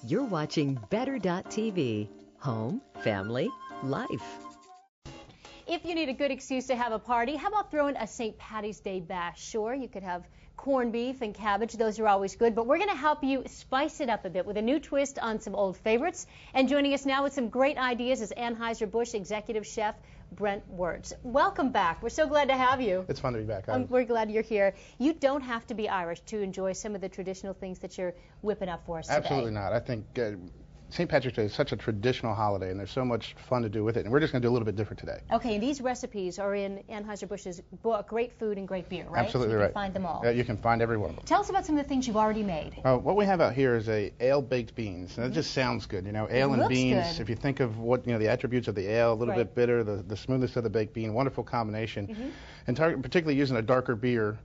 You're watching Better.tv. Home, family, life. If you need a good excuse to have a party, how about throwing a St. Patty's Day bash? Sure, you could have corned beef and cabbage. Those are always good, but we're going to help you spice it up a bit with a new twist on some old favorites. And joining us now with some great ideas is Anheuser-Busch Executive Chef Brent Wertz. Welcome back. We're so glad to have you. It's fun to be back. We're glad you're here. You don't have to be Irish to enjoy some of the traditional things that you're whipping up for us today. Absolutely not. I think St. Patrick's Day is such a traditional holiday, and there's so much fun to do with it, and we're just going to do a little bit different today. Okay, and these recipes are in Anheuser-Busch's book, Great Food and Great Beer, right? Absolutely you right. You can find them all. You can find every one of them. Tell us about some of the things you've already made. What we have out here is a ale baked beans, and it just sounds good. You know, ale and beans. Good. If you think of what the attributes of the ale, a little Right. bit bitter, the smoothness of the baked bean, wonderful combination, and particularly using a darker beer.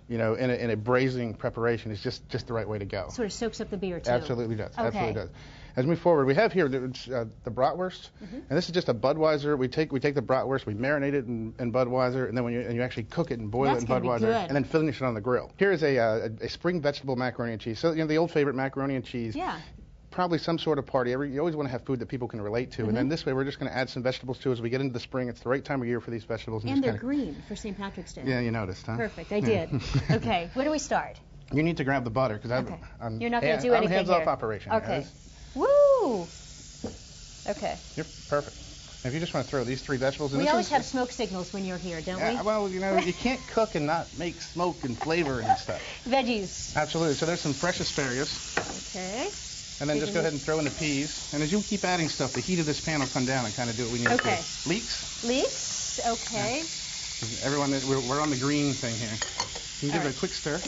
In a braising preparation is just the right way to go. Sort of soaks up the beer too. Absolutely does. Okay. Absolutely does. As we move forward, we have here the bratwurst, and this is just a Budweiser. We take the bratwurst, we marinate it in Budweiser, and then when you actually cook it and boil That's it in gonna be Budweiser, good. and then finish it on the grill. Here is a spring vegetable macaroni and cheese. So the old favorite macaroni and cheese. Yeah. Probably some sort of party. You always want to have food that people can relate to, and then this way we're just going to add some vegetables too as we get into the spring. It's the right time of year for these vegetables. And they're green for St. Patrick's Day. Yeah, you noticed, huh? Perfect, I did. Okay, where do we start? You need to grab the butter because You're not going to do anything I'm here. hands-off operation. Okay. Woo! Okay. You're perfect. If you just want to throw these three vegetables in. We always have smoke signals when you're here, don't we? Well, you can't cook and not make smoke and flavor and stuff. Veggies. Absolutely. So there's some fresh asparagus. Okay. And then just go ahead and throw in the peas. And as you keep adding stuff, the heat of this pan will come down and kind of do what we need to do. Leeks. Leeks. Okay. Yeah. Everyone, we're on the green thing here. You can give it a quick stir.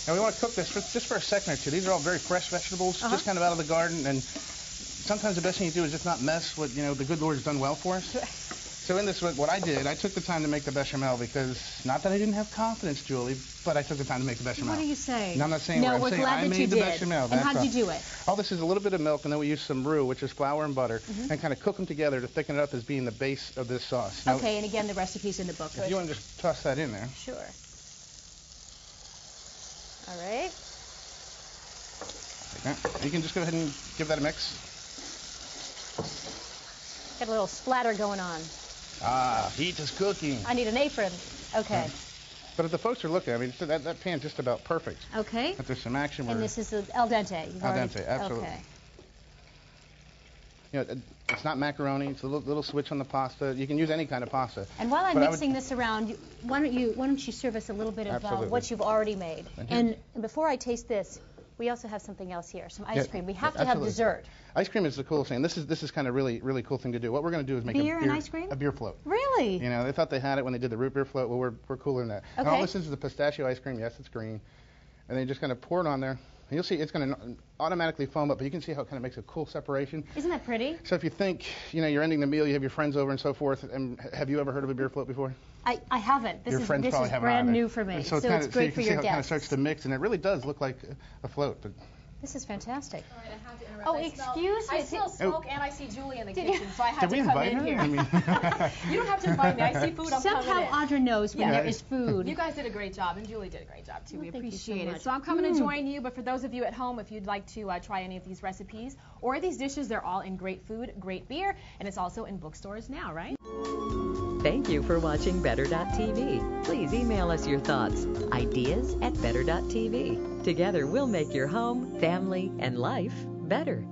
And we want to cook this just for a second or two. These are all very fresh vegetables, just kind of out of the garden. And sometimes the best thing you do is just not mess what the good Lord's done well for us. So in this, what I did, I took the time to make the bechamel because, not that I didn't have confidence, Julie, but I took the time to make the bechamel. What are you saying? No, I'm not saying no, what I'm saying. glad I that you made the did. bechamel. And how did you do it? All this is a little bit of milk, and then we use some roux, which is flour and butter, and kind of cook them together to thicken it up as being the base of this sauce. Now, Okay, and again, the recipe's in the book. If you want to just toss that in there. Sure. All right. Like that. You can just go ahead and give that a mix. Got a little splatter going on. Heat is cooking. I need an apron. Okay. But if the folks are looking, I mean, that pan's just about perfect. Okay. If there's some action, And this is the al dente. Al dente, absolutely. Okay. It's not macaroni. It's a little switch on the pasta. You can use any kind of pasta. And while I'm mixing this around, why don't you serve us a little bit of what you've already made? And before I taste this, we also have something else here, some ice cream. We have to have dessert. Ice cream is the coolest thing. This is kind of really cool thing to do. What we're going to do is make beer and ice cream? A beer float. Really? They thought they had it when they did the root beer float. Well, we're cooler than that. Okay. And all this is the pistachio ice cream. Yes, it's green. And then you just kind of pour it on there. And you'll see it's going to automatically foam up, but you can see how it kind of makes a cool separation. Isn't that pretty? So if you think, you're ending the meal, you have your friends over and so forth, and have you ever heard of a beer float before? I haven't. This Your friends probably is haven't brand either. new for me. So it's you great for can see your how it kind of guests. starts to mix, and it really does look like a float. But This is fantastic. All right, I have to interrupt. Oh, excuse me. I smell smoke and I see Julie in the kitchen, so I had did we to come invite in her? here. I mean, You don't have to invite me. I see food. I'm Somehow coming in. Audra knows when there is food. You guys did a great job, and Julie did a great job too. Well, we thank you so appreciate much. it. So I'm coming to join you. But for those of you at home, if you'd like to try any of these recipes or these dishes, they're all in Great Food, Great Beer, and it's also in bookstores now, right? Thank you for watching Better.tv. Please email us your thoughts, ideas at Better.tv. Together we'll make your home, family, and life better.